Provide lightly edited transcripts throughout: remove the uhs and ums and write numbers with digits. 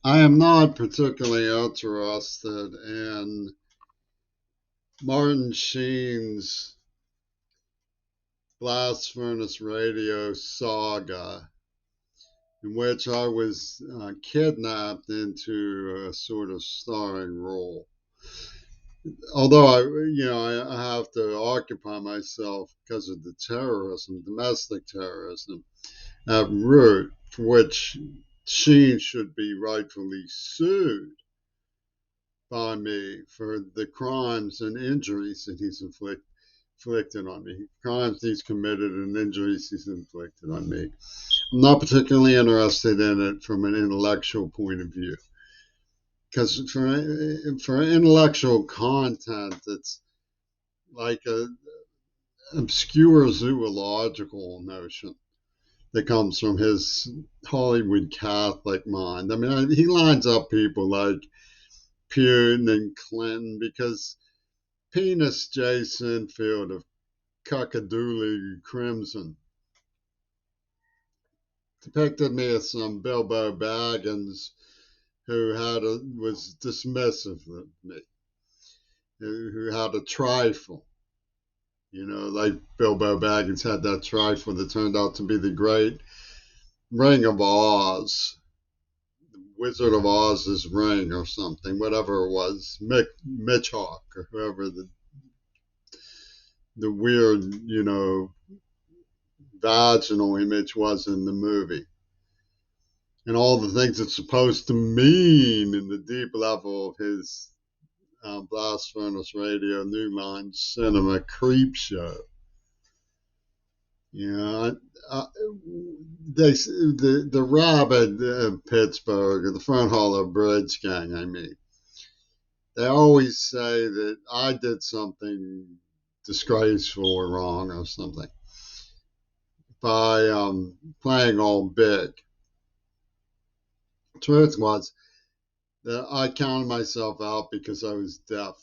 I am not particularly interested in Martin Sheen's Blast Furnace Radio saga, in which I was kidnapped into a sort of starring role. Although I have to occupy myself because of the terrorism, domestic terrorism at root, for which Sheen should be rightfully sued by me for the crimes and injuries that he's inflicted on me, crimes he's committed and injuries he's inflicted on me. I'm not particularly interested in it from an intellectual point of view, because for intellectual content, it's like a obscure zoological notion that comes from his Hollywood Catholic mind. I mean, he lines up people like Putin and Clinton because Penis J. Sinfield of Cuckadoodly Crimson depicted me as some Bilbo Baggins was dismissive of me, who had a trifle. Like Bilbo Baggins had that trifle that turned out to be the great Ring of Oz, Wizard of Oz's ring or something, whatever it was, Mitch Hawk or whoever the weird, vaginal image was in the movie. And all the things it's supposed to mean in the deep level of his Blast Furnace Radio New Line Cinema Creep Show. You know, the Rabbit Pittsburgh, or the Front Hollow Bridge Gang, I mean, they always say that I did something disgraceful or wrong or something by playing all big. The truth was that I counted myself out because I was deaf.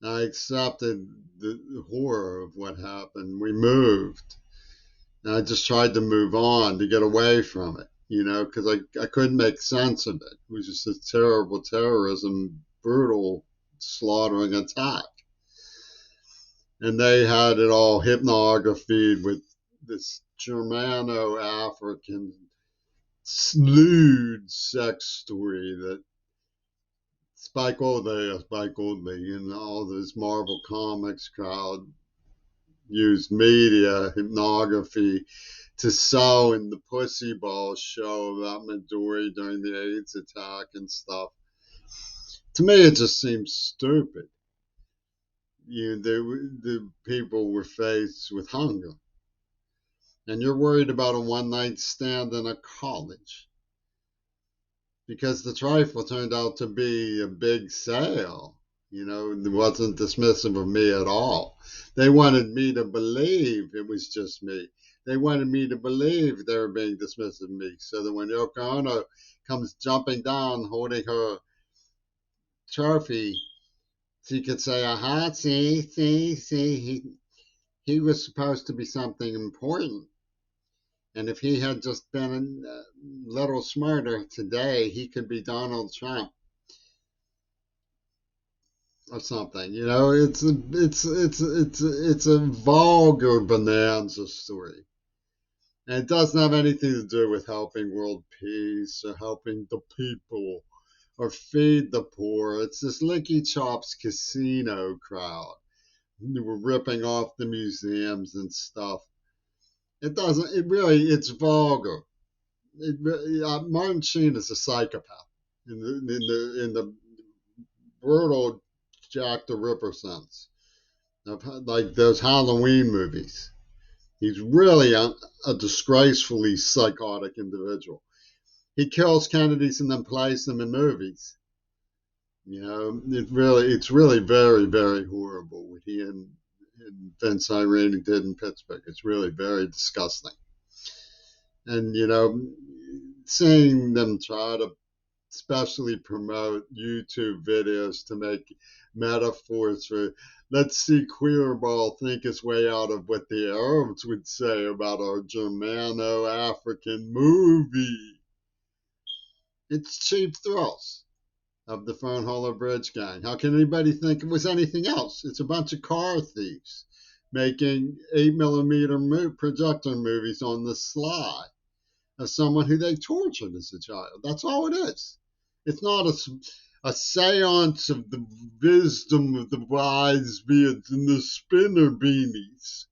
I accepted the horror of what happened. We moved. And I just tried to move on to get away from it, because I couldn't make sense of it. It was just a terrible terrorism, brutal, slaughtering attack. And they had it all hypnographied with this Germano-African lewd sex story that Spike Oldley, and all this Marvel Comics crowd used media, hypnography to sell in the Pussy Ball show about Midori during the AIDS attack and stuff. To me, it just seems stupid. The people were faced with hunger, and you're worried about a one night stand in a college because the trifle turned out to be a big sale. It wasn't dismissive of me at all. They wanted me to believe it was just me. They wanted me to believe they were being dismissive of me, so that when Yoko Ono comes jumping down holding her trophy, she could say, aha, see, he was supposed to be something important. And if he had just been a little smarter today, he could be Donald Trump or something. It's a vulgar bonanza story, and it doesn't have anything to do with helping world peace or helping the people or feed the poor. It's this Licky Chops casino crowd who were ripping off the museums and stuff. It doesn't. It really. It's vulgar. Martin Sheen is a psychopath in the brutal Jack the Ripper sense, like those Halloween movies. He's really a disgracefully psychotic individual. He kills Kennedys and then plays them in movies. It's really very, very horrible what he and Vince Irene did in Pittsburgh. It's really very disgusting. And, seeing them try to especially promote YouTube videos to make metaphors for let's see Queerball think his way out of what the Arabs would say about our Germano-African movie. It's cheap thrills of the Fernholer Bridge Gang. How can anybody think it was anything else? It's a bunch of car thieves making 8 millimeter projector movies on the sly of someone who they tortured as a child. That's all it is. It's not a seance of the wisdom of the wise beards and the spinner beanies.